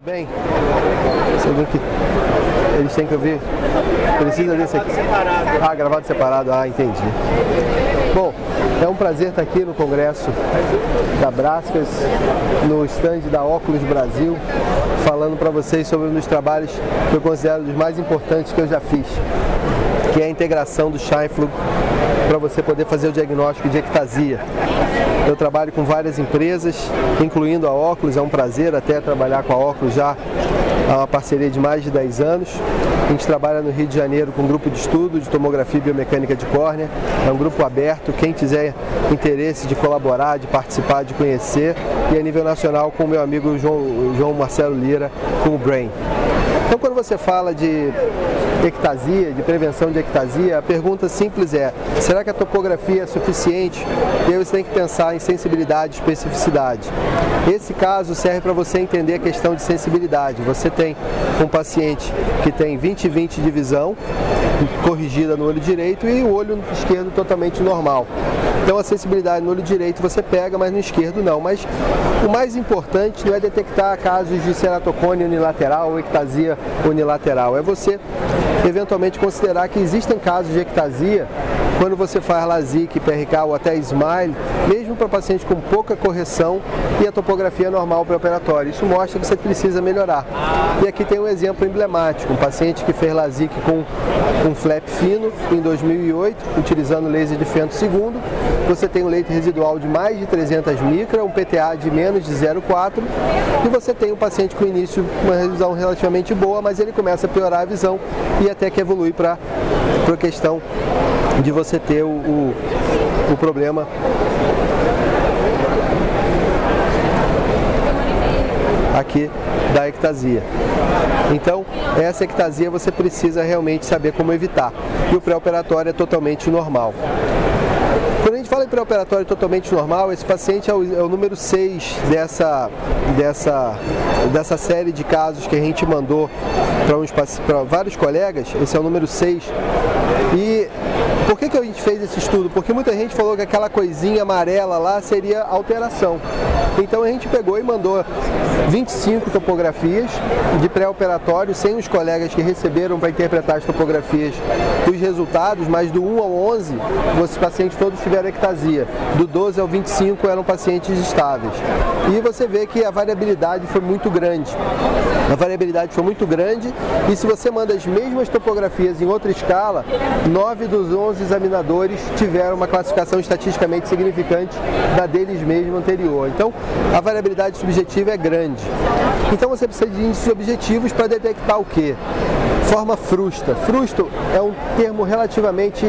Bem, você viu que eles têm que ouvir, precisa desse aqui. Ah, gravado separado, entendi. Bom, é um prazer estar aqui no congresso da Brascas, no stand da Óculos Brasil, falando para vocês sobre um dos trabalhos que eu considero dos mais importantes que eu já fiz, que é a integração do Scheimpflug para você poder fazer o diagnóstico de ectasia. Eu trabalho com várias empresas, incluindo a Óculos, é um prazer até trabalhar com a Óculos já há uma parceria de mais de 10 anos. A gente trabalha no Rio de Janeiro com um grupo de estudo de tomografia e biomecânica de córnea, é um grupo aberto, quem tiver interesse de colaborar, de participar, de conhecer, e a nível nacional com o meu amigo João Marcelo Lira, com o Brain. Então, quando você fala de ectasia, de prevenção de ectasia, a pergunta simples é: será que a topografia é suficiente? E aí você tem que pensar em sensibilidade e especificidade. Esse caso serve para você entender a questão de sensibilidade. Você tem um paciente que tem 20/20 de visão, corrigida no olho direito, e o olho esquerdo totalmente normal. Então a sensibilidade no olho direito você pega, mas no esquerdo não. Mas o mais importante não é detectar casos de ceratocone unilateral ou ectasia unilateral, é você eventualmente considerar que existem casos de ectasia quando você faz LASIK, PRK ou até SMILE, mesmo para paciente com pouca correção e a topografia normal pré-operatória. Isso mostra que você precisa melhorar. E aqui tem um exemplo emblemático, um paciente que fez LASIK com um flap fino em 2008, utilizando laser de fento segundo. Você tem um leito residual de mais de 300 micra, um PTA de menos de 0,4, e você tem um paciente com início uma visão relativamente boa, mas ele começa a piorar a visão e até que evolui para a questão de você ter o problema aqui da ectasia. Então, essa ectasia você precisa realmente saber como evitar. E o pré-operatório é totalmente normal. Quando a gente fala em pré-operatório totalmente normal, esse paciente é o número 6 dessa série de casos que a gente mandou para vários colegas. Esse é o número 6. E por que a gente fez esse estudo? Porque muita gente falou que aquela coisinha amarela lá seria alteração. Então a gente pegou e mandou 25 topografias de pré-operatório, sem os colegas que receberam para interpretar as topografias, os resultados, mas do 1 ao 11, os pacientes todos tiveram ectasia. Do 12 ao 25 eram pacientes estáveis. E você vê que a variabilidade foi muito grande. A variabilidade foi muito grande, e se você manda as mesmas topografias em outra escala, 9 dos 11 examinadores tiveram uma classificação estatisticamente significante da deles mesmo anterior. Então, a variabilidade subjetiva é grande. Então, você precisa de índices objetivos para detectar o quê? Forma frusta. Frusto é um termo relativamente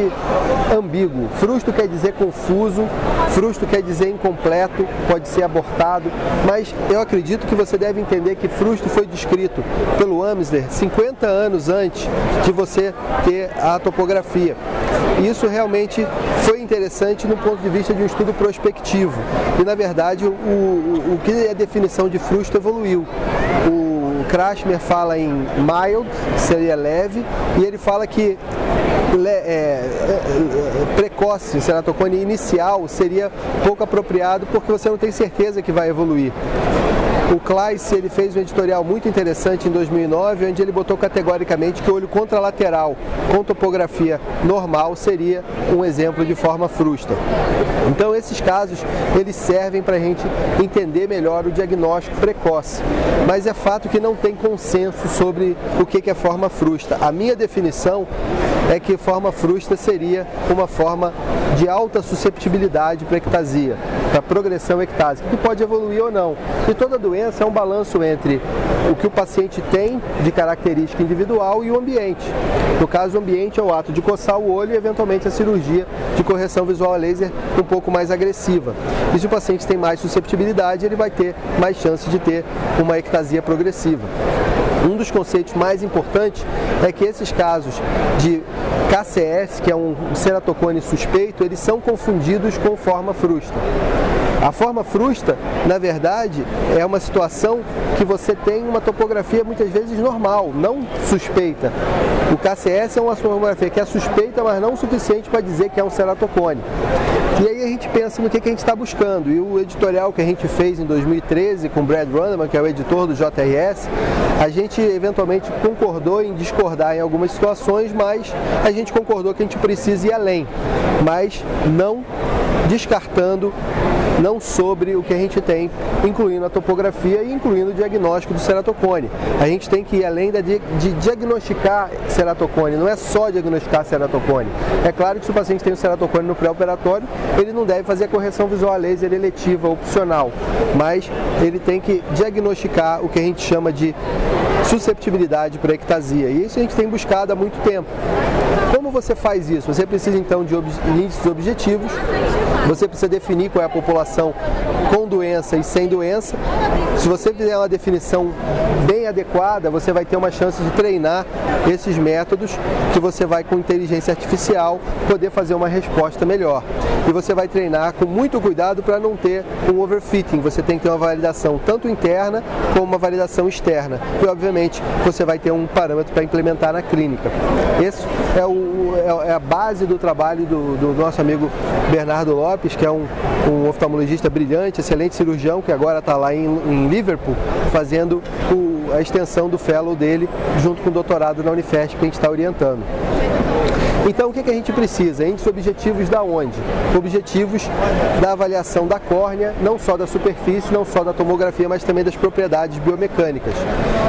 ambíguo. Frusto quer dizer confuso, frusto quer dizer incompleto, pode ser abortado, mas eu acredito que você deve entender que frusto foi descrito pelo Amsler 50 anos antes de você ter a topografia. Isso realmente foi interessante no ponto de vista de um estudo prospectivo. E, na verdade, o que é a definição de frusto evoluiu. O Krasmer fala em mild, seria leve, e ele fala que precoce, ceratocone inicial, seria pouco apropriado porque você não tem certeza que vai evoluir. O Kleiss, ele fez um editorial muito interessante em 2009, onde ele botou categoricamente que o olho contralateral com topografia normal seria um exemplo de forma frusta. Então, esses casos, eles servem para a gente entender melhor o diagnóstico precoce. Mas é fato que não tem consenso sobre o que é forma frusta. A minha definição é que forma frusta seria uma forma de alta susceptibilidade para ectasia, para progressão ectásica, que pode evoluir ou não. E toda doença é um balanço entre o que o paciente tem de característica individual e o ambiente. No caso, o ambiente é o ato de coçar o olho e, eventualmente, a cirurgia de correção visual a laser um pouco mais agressiva. E se o paciente tem mais susceptibilidade, ele vai ter mais chance de ter uma ectasia progressiva. Um dos conceitos mais importantes é que esses casos de KCS, que é um ceratocone suspeito, eles são confundidos com forma frusta. A forma frusta, na verdade, é uma situação que você tem uma topografia muitas vezes normal, não suspeita. O KCS é uma tomografia que é suspeita, mas não o suficiente para dizer que é um ceratocone. E aí a gente pensa no que a gente está buscando. E o editorial que a gente fez em 2013 com o Brad Runderman, que é o editor do JRS, a gente eventualmente concordou em discordar em algumas situações, mas a gente concordou que a gente precisa ir além, mas não descartando, não sobre o que a gente tem, incluindo a topografia e incluindo o diagnóstico do ceratocone. A gente tem que ir além de diagnosticar ceratocone, não é só diagnosticar ceratocone. É claro que se o paciente tem um ceratocone no pré-operatório, ele não deve fazer a correção visual a laser eletiva opcional, mas ele tem que diagnosticar o que a gente chama de susceptibilidade para ectasia. E isso a gente tem buscado há muito tempo. Como você faz isso? Você precisa então de índices objetivos, você precisa definir qual é a população com doença e sem doença. Se você fizer uma definição bem adequada, você vai ter uma chance de treinar esses métodos que você vai, com inteligência artificial, poder fazer uma resposta melhor. E você vai treinar com muito cuidado para não ter um overfitting. Você tem que ter uma validação tanto interna como uma validação externa. E, obviamente, você vai ter um parâmetro para implementar na clínica. Esse é a base do trabalho do nosso amigo Bernardo Lopes, que é um oftalmologista brilhante, excelente cirurgião, que agora está lá em Liverpool, fazendo a extensão do fellow dele, junto com o doutorado na Unifesp, que a gente está orientando. Então, o que a gente precisa? Índices objetivos da onde? Objetivos da avaliação da córnea, não só da superfície, não só da tomografia, mas também das propriedades biomecânicas.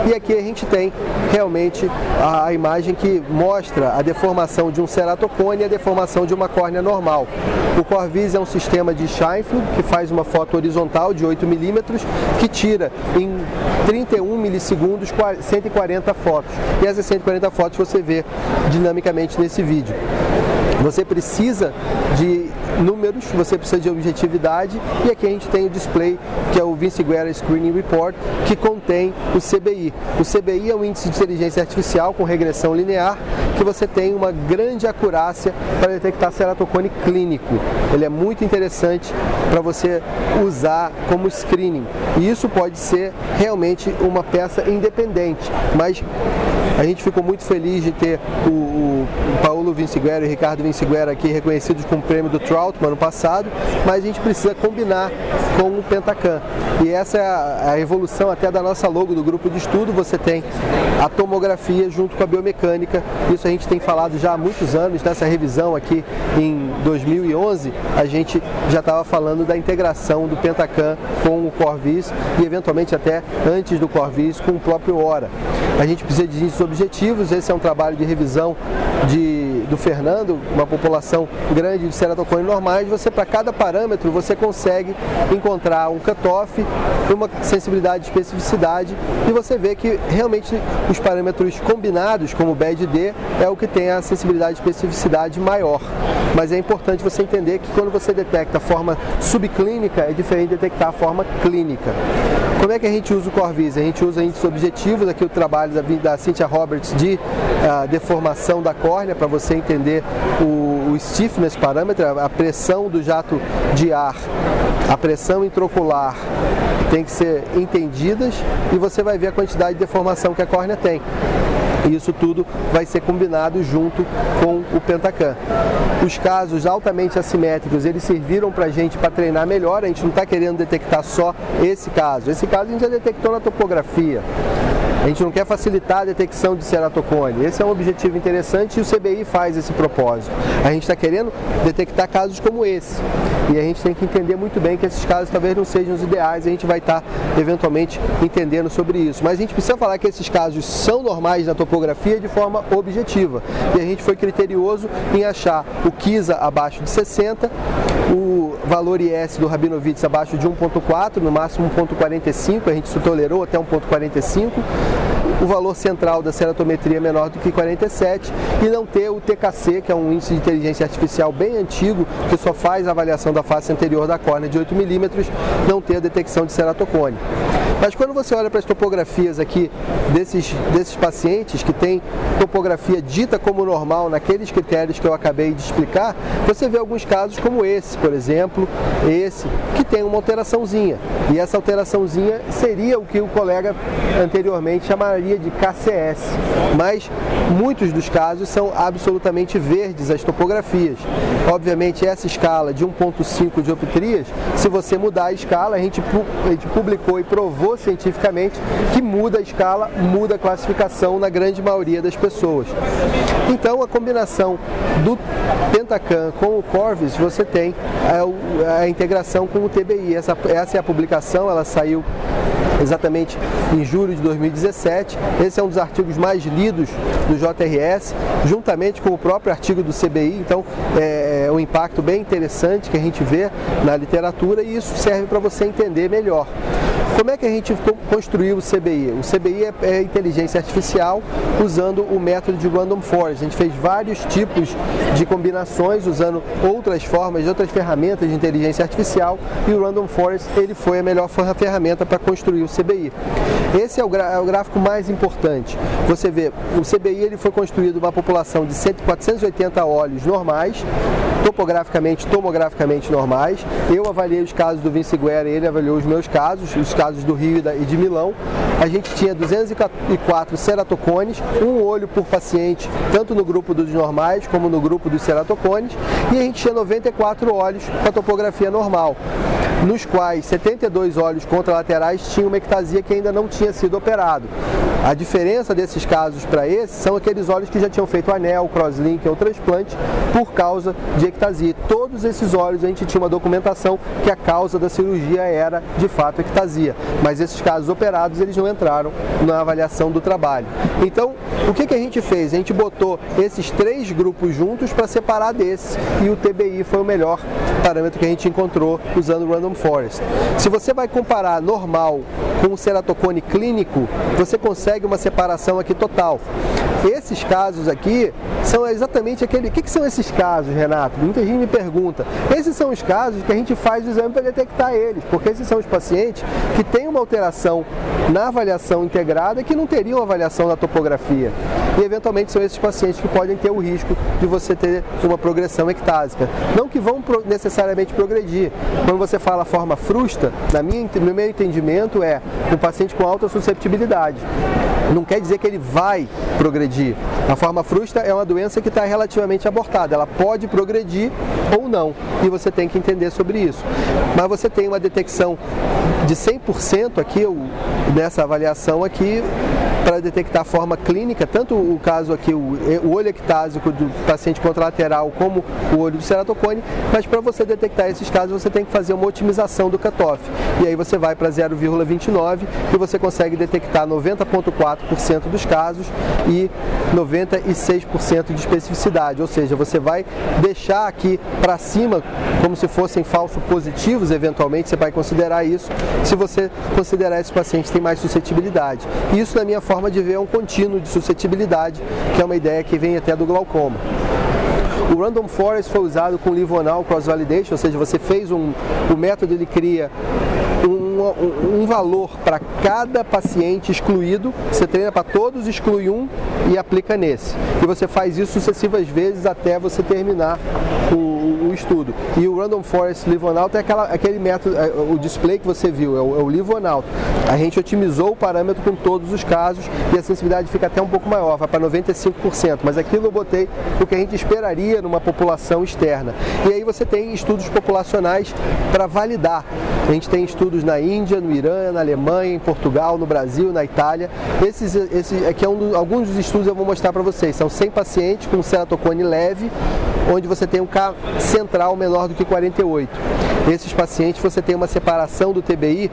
E aqui a gente tem realmente a imagem que mostra a deformação de um ceratocone e a deformação de uma córnea normal. O Corvis é um sistema de Scheinfeld que faz uma foto horizontal de 8 milímetros, que tira em 31 milissegundos 140 fotos. E essas 140 fotos você vê dinamicamente nesse vídeo. Você precisa de números, você precisa de objetividade, e aqui a gente tem o display, que é o Vince Guerra Screening Report, que contém o CBI. O CBI é um índice de inteligência artificial com regressão linear, que você tem uma grande acurácia para detectar ceratocone clínico. Ele é muito interessante para você usar como screening. E isso pode ser realmente uma peça independente, mas a gente ficou muito feliz de ter o Paulo Vince Guerra e o Ricardo Vince Guerra aqui reconhecidos com o prêmio do Troutman ano passado, mas a gente precisa combinar com o Pentacam. E essa é a evolução até da nossa logo do grupo de estudo. Você tem a tomografia junto com a biomecânica. Isso a gente tem falado já há muitos anos. Nessa revisão aqui em 2011, a gente já estava falando da integração do Pentacam com o Corvis e eventualmente até antes do Corvis com o próprio Ora. A gente precisa de índices objetivos. Esse é um trabalho de revisão do Fernando, uma população grande de ceratocone normais. Você, para cada parâmetro, você consegue encontrar um cutoff, uma sensibilidade e especificidade, e você vê que realmente os parâmetros combinados, como o BED-D, é o que tem a sensibilidade e especificidade maior. Mas é importante você entender que quando você detecta a forma subclínica, é diferente de detectar a forma clínica. Como é que a gente usa o Corvis? A gente usa índices objetivos, aqui o trabalho da Cynthia Roberts de deformação da córnea, para você entender o stiffness parâmetro, a pressão do jato de ar, a pressão intraocular tem que ser entendidas, e você vai ver a quantidade de deformação que a córnea tem. E isso tudo vai ser combinado junto com o Pentacam. Os casos altamente assimétricos, eles serviram para a gente para treinar melhor. A gente não está querendo detectar só esse caso. Esse caso a gente já detectou na topografia. A gente não quer facilitar a detecção de ceratocone. Esse é um objetivo interessante e o CBI faz esse propósito. A gente está querendo detectar casos como esse. E a gente tem que entender muito bem que esses casos talvez não sejam os ideais. A gente vai estar, eventualmente, entendendo sobre isso. Mas a gente precisa falar que esses casos são normais na topografia de forma objetiva. E a gente foi criterioso em achar o KISA abaixo de 60, o valor IS do Rabinovitz abaixo de 1.4, no máximo 1.45, a gente se tolerou até 1.45, o valor central da ceratometria menor do que 47 e não ter o TKC, que é um índice de inteligência artificial bem antigo, que só faz a avaliação da face anterior da córnea de 8 milímetros, não ter a detecção de ceratocone. Mas quando você olha para as topografias aqui desses pacientes que têm topografia dita como normal naqueles critérios que eu acabei de explicar, você vê alguns casos como esse, por exemplo, que tem uma alteraçãozinha. E essa alteraçãozinha seria o que o colega anteriormente chamaria de KCS. Mas muitos dos casos são absolutamente verdes as topografias. Obviamente essa escala de 1.5 dioptrias, se você mudar a escala, a gente publicou e provou cientificamente que muda a escala, muda a classificação na grande maioria das pessoas. Então a combinação do Pentacam com o Corvus, você tem a integração com o TBI. Essa é a publicação, ela saiu exatamente em julho de 2017. Esse é um dos artigos mais lidos do JRS, juntamente com o próprio artigo do CBI, então é um impacto bem interessante que a gente vê na literatura e isso serve para você entender melhor. Como é que a gente construiu o CBI? O CBI é inteligência artificial usando o método de Random Forest. A gente fez vários tipos de combinações usando outras formas, outras ferramentas de inteligência artificial e o Random Forest ele foi a melhor ferramenta para construir o CBI. Esse é o gráfico mais importante. Você vê, o CBI ele foi construído uma população de 480 óleos normais, tomograficamente normais. Eu avaliei os casos do Vince Guerra, ele avaliou os meus casos, os casos do Rio e de Milão. A gente tinha 204 ceratocones, um olho por paciente, tanto no grupo dos normais como no grupo dos ceratocones, e a gente tinha 94 olhos com a topografia normal, nos quais 72 olhos contralaterais tinham uma ectasia que ainda não tinha sido operado. A diferença desses casos para esses são aqueles olhos que já tinham feito anel, crosslink ou transplante por causa de ectasia. Todos esses olhos a gente tinha uma documentação que a causa da cirurgia era de fato ectasia, mas esses casos operados eles não entraram na avaliação do trabalho. Então, o que a gente fez? A gente botou esses três grupos juntos para separar desses e o TBI foi o melhor parâmetro que a gente encontrou usando o Random Forest. Se você vai comparar normal com o ceratocone clínico, você consegue uma separação aqui total. Esses casos aqui são exatamente aquele... O que são esses casos, Renato? Muita gente me pergunta. Esses são os casos que a gente faz o exame para detectar eles, porque esses são os pacientes que têm uma alteração na avaliação integrada que não teriam avaliação na topografia. E eventualmente são esses pacientes que podem ter o risco de você ter uma progressão ectásica. Não que vão necessariamente progredir. Quando você fala forma frusta, no meu entendimento é um paciente com alta susceptibilidade. Não quer dizer que ele vai progredir. A forma frusta é uma doença que está relativamente abortada. Ela pode progredir ou não. E você tem que entender sobre isso. Mas você tem uma detecção de 100% aqui, nessa avaliação aqui, para detectar a forma clínica, tanto o caso aqui, o olho ectásico do paciente contralateral, como o olho do ceratocone, mas para você detectar esses casos, você tem que fazer uma otimização do cutoff. E aí você vai para 0,29 e você consegue detectar 90,4% dos casos e 96% de especificidade, ou seja, você vai deixar aqui para cima como se fossem falsos positivos, eventualmente você vai considerar isso, se você considerar esses pacientes que têm mais suscetibilidade. Isso, na minha forma de ver, é um contínuo de suscetibilidade, que é uma ideia que vem até do glaucoma. O Random Forest foi usado com Livonal Cross Validation, ou seja, você fez o método, ele cria um valor para cada paciente excluído, você treina para todos, exclui um e aplica nesse. E você faz isso sucessivas vezes até você terminar o estudo. E o Random Forest Livonal tem aquele método, o display que você viu, é o Livonal. A gente otimizou o parâmetro com todos os casos e a sensibilidade fica até um pouco maior, vai para 95%, mas aquilo eu botei o que a gente esperaria numa população externa. E aí você tem estudos populacionais para validar. A gente tem estudos na Índia, no Irã, na Alemanha, em Portugal, no Brasil, na Itália. Esse aqui é alguns dos estudos eu vou mostrar para vocês. São 100 pacientes com ceratocone leve, onde você tem um K central menor do que 48. Esses pacientes você tem uma separação do TBI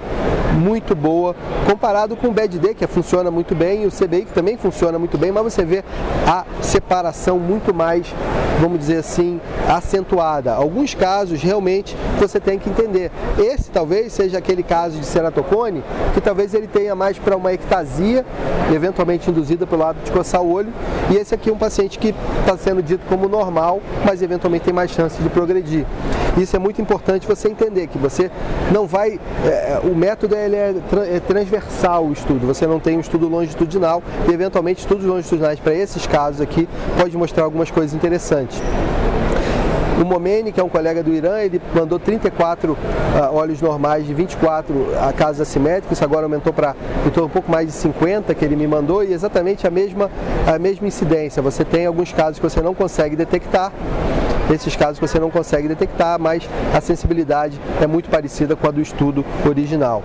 muito boa, comparado com o BAD-D, que funciona muito bem, e o CBI, que também funciona muito bem, mas você vê a separação muito mais, vamos dizer assim, acentuada. Alguns casos, realmente, você tem que entender. Esse talvez seja aquele caso de ceratocone, que talvez ele tenha mais para uma ectasia, eventualmente induzida pelo hábito de coçar o olho, E esse aqui é um paciente que está sendo dito como normal, mas eventualmente tem mais chance de progredir. Isso é muito importante você entender, que você não vai... o método ele é transversal o estudo, você não tem um estudo longitudinal e eventualmente estudos longitudinais para esses casos aqui pode mostrar algumas coisas interessantes. O Momeni, que é um colega do Irã, ele mandou 34 óleos normais de 24 a casos assimétricos, isso agora aumentou para um pouco mais de 50 que ele me mandou, e exatamente a mesma incidência. Você tem alguns casos que você não consegue detectar, esses casos que você não consegue detectar, mas a sensibilidade é muito parecida com a do estudo original.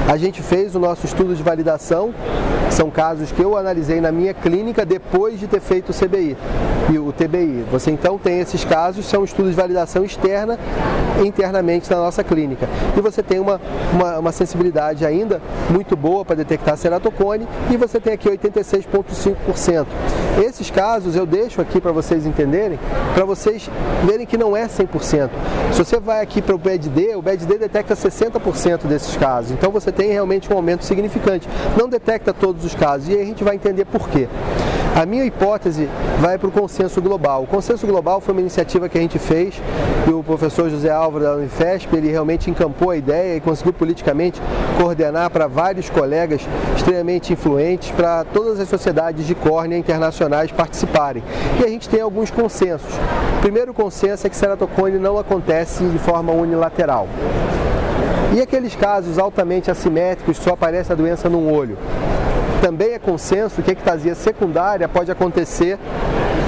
A gente fez o nosso estudo de validação, são casos que eu analisei na minha clínica depois de ter feito o CBI e o TBI. Você então tem esses casos, são estudos de validação externa internamente na nossa clínica. E você tem uma sensibilidade ainda muito boa para detectar ceratocone e você tem aqui 86,5%. Esses casos eu deixo aqui para vocês entenderem, para vocês verem que não é 100%. Se você vai aqui para o BED-D, o BED-D detecta 60% desses casos. Então você tem realmente um aumento significante. Não detecta todos os casos e aí a gente vai entender por quê. A minha hipótese vai para o consenso global. O consenso global foi uma iniciativa que a gente fez e o professor José Álvaro da Unifesp, ele realmente encampou a ideia e conseguiu politicamente coordenar para vários colegas extremamente influentes, para todas as sociedades de córnea internacionais participarem. E a gente tem alguns consensos. O primeiro consenso é que ceratocone não acontece de forma unilateral. E aqueles casos altamente assimétricos, só aparece a doença num olho. Também é consenso que a ectasia secundária pode acontecer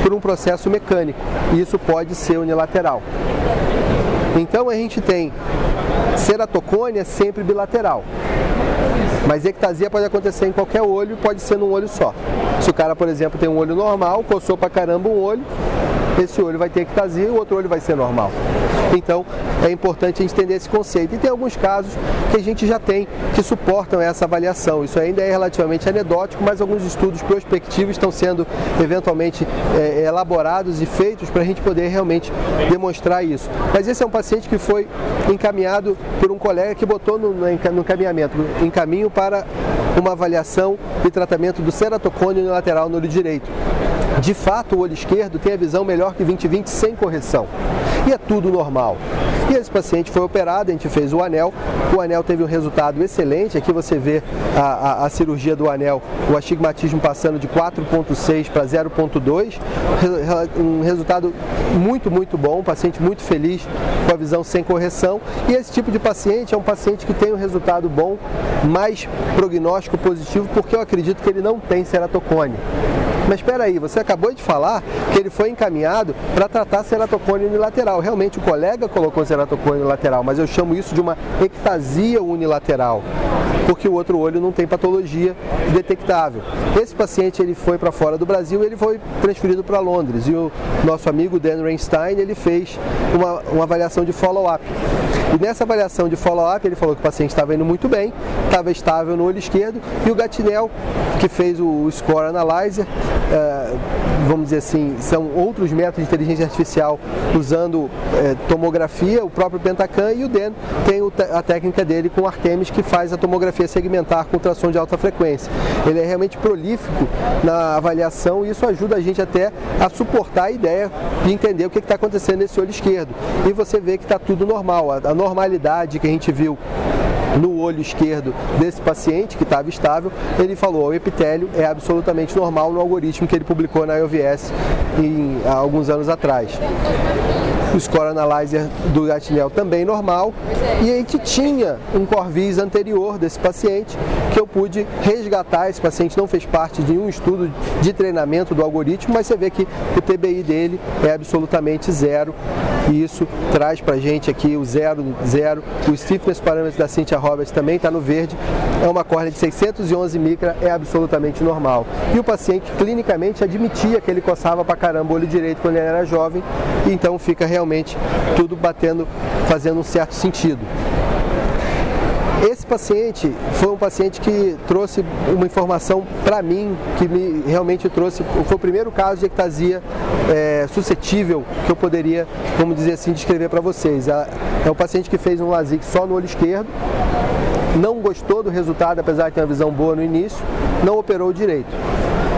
por um processo mecânico, e isso pode ser unilateral. Então a gente tem ceratocone é sempre bilateral, mas ectasia pode acontecer em qualquer olho, pode ser num olho só. Se o cara, por exemplo, tem um olho normal, coçou pra caramba um olho, esse olho vai ter ectasia e o outro olho vai ser normal. Então, é importante a gente entender esse conceito. E tem alguns casos que a gente já tem que suportam essa avaliação. Isso ainda é relativamente anedótico, mas alguns estudos prospectivos estão sendo eventualmente elaborados e feitos para a gente poder realmente demonstrar isso. Mas esse é um paciente que foi encaminhado por um colega que botou no encaminhamento, em caminho para uma avaliação e tratamento do ceratocone unilateral no olho direito. De fato, o olho esquerdo tem a visão melhor que 20/20 sem correção. E é tudo normal. E esse paciente foi operado, a gente fez o anel teve um resultado excelente. Aqui você vê a cirurgia do anel, o astigmatismo passando de 4,6 para 0,2, um resultado muito, muito bom, um paciente muito feliz com a visão sem correção. E esse tipo de paciente é um paciente que tem um resultado bom, mais prognóstico positivo, porque eu acredito que ele não tem ceratocone. Mas espera aí, você acabou de falar que ele foi encaminhado para tratar ceratocone unilateral. Realmente o colega colocou ceratocone unilateral, mas eu chamo isso de uma ectasia unilateral, porque o outro olho não tem patologia detectável. Esse paciente ele foi para fora do Brasil, ele foi transferido para Londres e o nosso amigo Dan Reinstein ele fez uma avaliação de follow-up. E nessa avaliação de follow-up ele falou que o paciente estava indo muito bem, estava estável no olho esquerdo, e o Gatinel, que fez o Score Analyzer, vamos dizer assim, são outros métodos de inteligência artificial usando tomografia, o próprio Pentacam, e o Dan tem a técnica dele com Artemis, que faz a tomografia segmentar com ultrassom de alta frequência. Ele é realmente prolífico na avaliação e isso ajuda a gente até a suportar a ideia de entender o que está acontecendo nesse olho esquerdo. E você vê que está tudo normal, a normalidade que a gente viu no olho esquerdo desse paciente que estava estável, ele falou, o epitélio é absolutamente normal no algoritmo que ele publicou na IOVS há alguns anos atrás. O Score Analyzer do Gatinel também normal, e a gente tinha um Corvis anterior desse paciente que eu pude resgatar. Esse paciente não fez parte de nenhum estudo de treinamento do algoritmo, mas você vê que o TBI dele é absolutamente zero, e isso traz pra gente aqui o 0, o stiffness parâmetro da Cynthia Roberts também está no verde, é uma córnea de 611 micra, é absolutamente normal. E o paciente clinicamente admitia que ele coçava pra caramba o olho direito quando ele era jovem, então fica realmente tudo batendo, fazendo um certo sentido. Esse paciente foi um paciente que trouxe uma informação para mim, que me realmente trouxe, foi o primeiro caso de ectasia suscetível que eu poderia, vamos dizer assim, descrever para vocês. É um paciente que fez um LASIK só no olho esquerdo, não gostou do resultado, apesar de ter uma visão boa no início, não operou direito.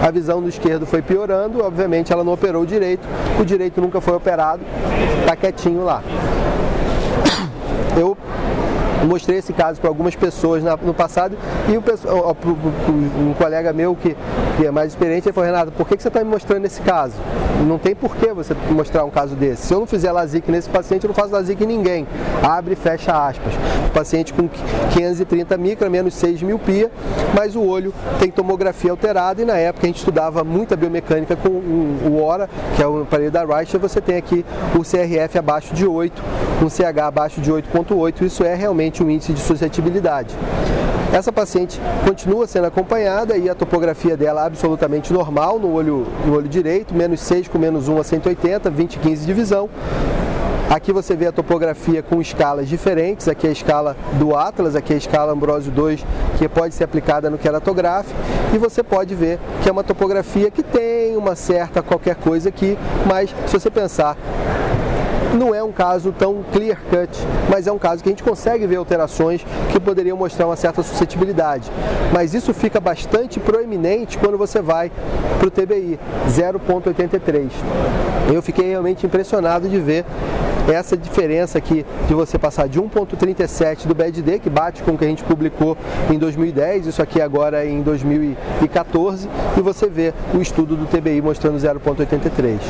a visão do esquerdo foi piorando, obviamente ela não operou o direito nunca foi operado, está quietinho lá. Eu mostrei esse caso para algumas pessoas no passado e um colega meu que é mais experiente, ele falou: Renato, por que você está me mostrando esse caso? Não tem por que você mostrar um caso desse. Se eu não fizer LASIK nesse paciente, eu não faço LASIK em ninguém. Abre e fecha aspas. Paciente com 530 micra, menos 6 miopia, mas o olho tem tomografia alterada e na época a gente estudava muita biomecânica com o ORA, que é o aparelho da Reicher, você tem aqui o CRF abaixo de 8, um CH abaixo de 8.8, isso é realmente um índice de suscetibilidade. Essa paciente continua sendo acompanhada e a topografia dela é absolutamente normal no olho direito, menos 6 com menos 1 a 180, 20/15 de visão. Aqui você vê a topografia com escalas diferentes, aqui é a escala do Atlas, aqui é a escala Ambrosio 2, que pode ser aplicada no queratográfico, e você pode ver que é uma topografia que tem uma certa qualquer coisa aqui, mas se você pensar, não é um caso tão clear cut, mas é um caso que a gente consegue ver alterações que poderiam mostrar uma certa suscetibilidade. Mas isso fica bastante proeminente quando você vai para o TBI, 0,83. Eu fiquei realmente impressionado de ver essa diferença aqui de você passar de 1,37 do BED-D, que bate com o que a gente publicou em 2010, isso aqui agora em 2014, e você vê o estudo do TBI mostrando 0,83.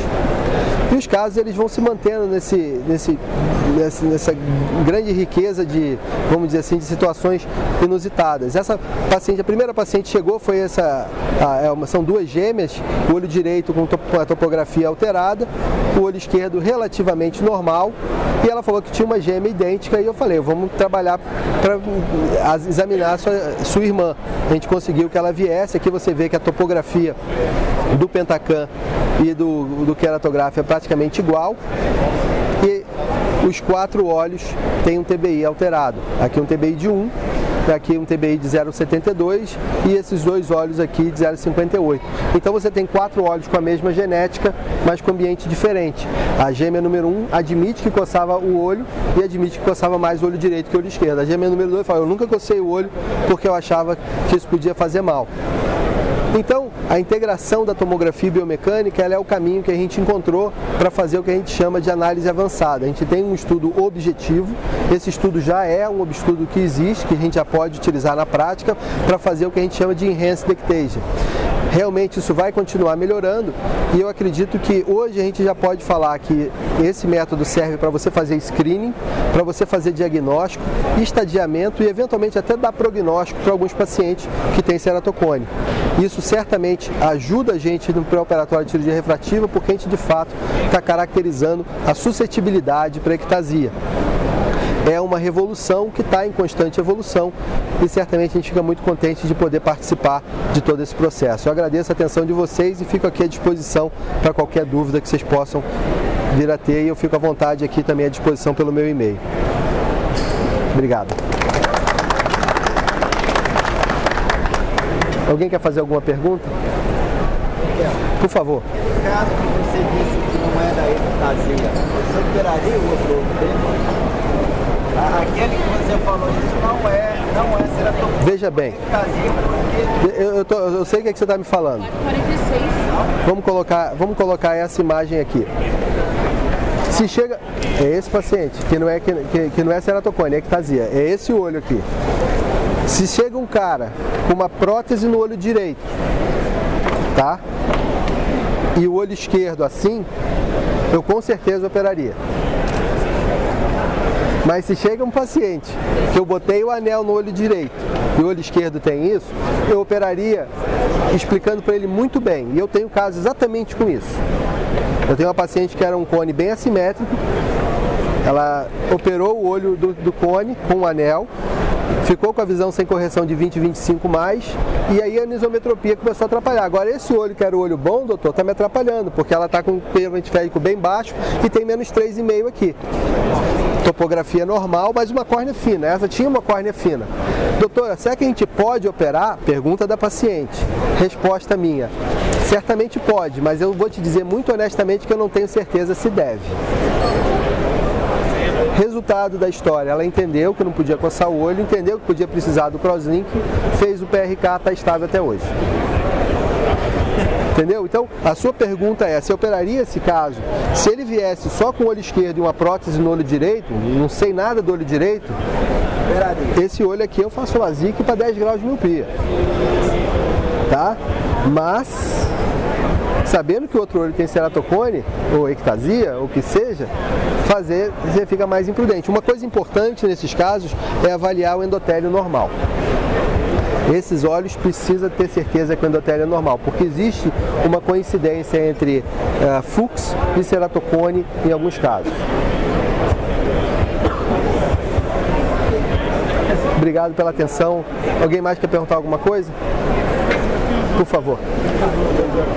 E os casos eles vão se mantendo nessa grande riqueza de, vamos dizer assim, de situações inusitadas. Essa paciente, a primeira paciente chegou, foi são duas gêmeas, o olho direito com a topografia alterada, o olho esquerdo relativamente normal, e ela falou que tinha uma gêmea idêntica, e eu falei, vamos trabalhar para examinar sua irmã. A gente conseguiu que ela viesse, aqui você vê que a topografia do Pentacam e do queratográfico é praticamente igual, e os 4 olhos têm um TBI alterado. Aqui um TBI de 1, aqui um TBI de 0,72 e esses 2 olhos aqui de 0,58. Então você tem 4 olhos com a mesma genética, mas com ambiente diferente. A gêmea número 1 admite que coçava o olho e admite que coçava mais o olho direito que o olho esquerdo. A gêmea número 2 fala: eu nunca cocei o olho porque eu achava que isso podia fazer mal. Então, a integração da tomografia biomecânica ela é o caminho que a gente encontrou para fazer o que a gente chama de análise avançada. A gente tem um estudo objetivo, esse estudo já é um estudo que existe, que a gente já pode utilizar na prática para fazer o que a gente chama de Enhanced Ictasia. Realmente isso vai continuar melhorando e eu acredito que hoje a gente já pode falar que esse método serve para você fazer screening, para você fazer diagnóstico, estadiamento e eventualmente até dar prognóstico para alguns pacientes que têm ceratocone. Isso certamente ajuda a gente no pré-operatório de cirurgia refrativa porque a gente de fato está caracterizando a suscetibilidade para ectasia. É uma revolução que está em constante evolução e certamente a gente fica muito contente de poder participar de todo esse processo. Eu agradeço a atenção de vocês e fico aqui à disposição para qualquer dúvida que vocês possam vir a ter e eu fico à vontade aqui também à disposição pelo meu e-mail. Obrigado. Alguém quer fazer alguma pergunta? Por favor. No caso que você disse que não é da ectasia, você operaria o outro tempo? Aquele que você falou, isso não é ceratocone. Veja bem, eu sei o que você está me falando. 46. Vamos colocar essa imagem aqui. Se chega, é esse paciente, que não é ceratocone, é ectasia, é esse olho aqui. Se chega um cara com uma prótese no olho direito, tá? E o olho esquerdo assim, eu com certeza operaria. Mas se chega um paciente que eu botei o anel no olho direito e o olho esquerdo tem isso, eu operaria explicando para ele muito bem. E eu tenho casos exatamente com isso. Eu tenho uma paciente que era um cone bem assimétrico, ela operou o olho do cone com um anel, ficou com a visão sem correção de 20/25 mais, e aí a anisometropia começou a atrapalhar. Agora esse olho que era o olho bom, doutor, está me atrapalhando, porque ela está com o pêndulo antiférico bem baixo e tem menos 3,5 aqui. Topografia normal, mas uma córnea fina. Essa tinha uma córnea fina. Doutora, será que a gente pode operar? Pergunta da paciente. Resposta minha. Certamente pode, mas eu vou te dizer muito honestamente que eu não tenho certeza se deve. Resultado da história, ela entendeu que não podia coçar o olho, entendeu que podia precisar do crosslink, fez o PRK, está estável até hoje. Entendeu? Então, a sua pergunta é, você operaria esse caso? Se ele viesse só com o olho esquerdo e uma prótese no olho direito, não sei nada do olho direito, esse olho aqui eu faço LASIK para 10 graus de miopia. Tá? Mas, sabendo que o outro olho tem ceratocone, ou ectasia, ou o que seja, você fica mais imprudente. Uma coisa importante nesses casos é avaliar o endotélio normal. Esses olhos precisa ter certeza que o endotélio é normal, porque existe uma coincidência entre Fuchs e ceratocone em alguns casos. Obrigado pela atenção. Alguém mais quer perguntar alguma coisa? Por favor. A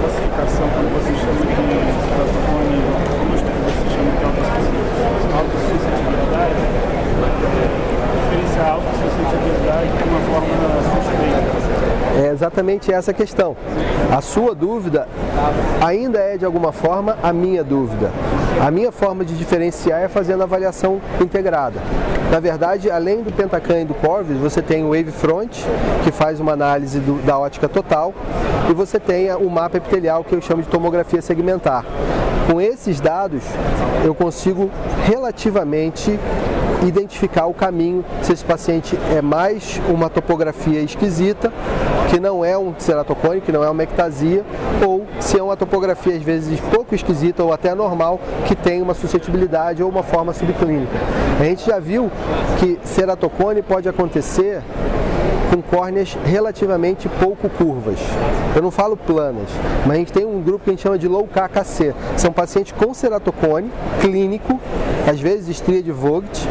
classificação, quando vocês chamam de ceratocone, como vocês chamam de autossuscetibilidade, diferenciar a autossuscetibilidade de uma forma suspeita. É exatamente essa a questão. A sua dúvida ainda é, de alguma forma, a minha dúvida. A minha forma de diferenciar é fazendo a avaliação integrada. Na verdade, além do Pentacam e do Corvus, você tem o Wavefront, que faz uma análise da ótica total, e você tem o mapa epitelial, que eu chamo de tomografia segmentar. Com esses dados, eu consigo relativamente identificar o caminho, se esse paciente é mais uma topografia esquisita, que não é um ceratocone, que não é uma ectasia, ou se é uma topografia às vezes pouco esquisita ou até normal, que tem uma suscetibilidade ou uma forma subclínica. A gente já viu que ceratocone pode acontecer com córneas relativamente pouco curvas. Eu não falo planas, mas a gente tem um grupo que a gente chama de low KKC. São pacientes com ceratocone clínico, às vezes estria de Vogt,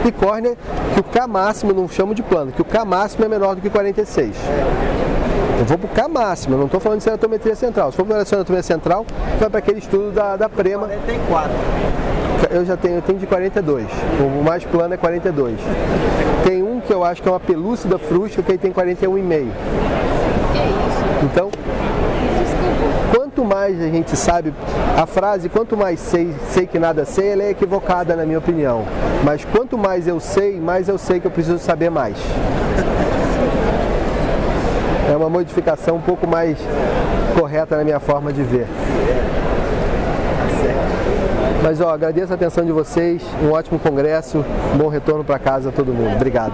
e córnea que o K máximo, não chamo de plano, que o K máximo é menor do que 46. Eu vou para o K máximo, eu não estou falando de ceratometria central. Se for para a ceratometria central, vai para aquele estudo da Prema. 44. Eu tenho de 42, o mais plano é 42. Tem um que eu acho que é uma pelúcida frustra, que aí tem 41,5. Então, quanto mais a gente sabe, a frase quanto mais sei que nada sei, ela é equivocada na minha opinião. Mas quanto mais eu sei que eu preciso saber mais. É uma modificação um pouco mais correta na minha forma de ver. Mas agradeço a atenção de vocês, um ótimo congresso, bom retorno para casa a todo mundo. Obrigado.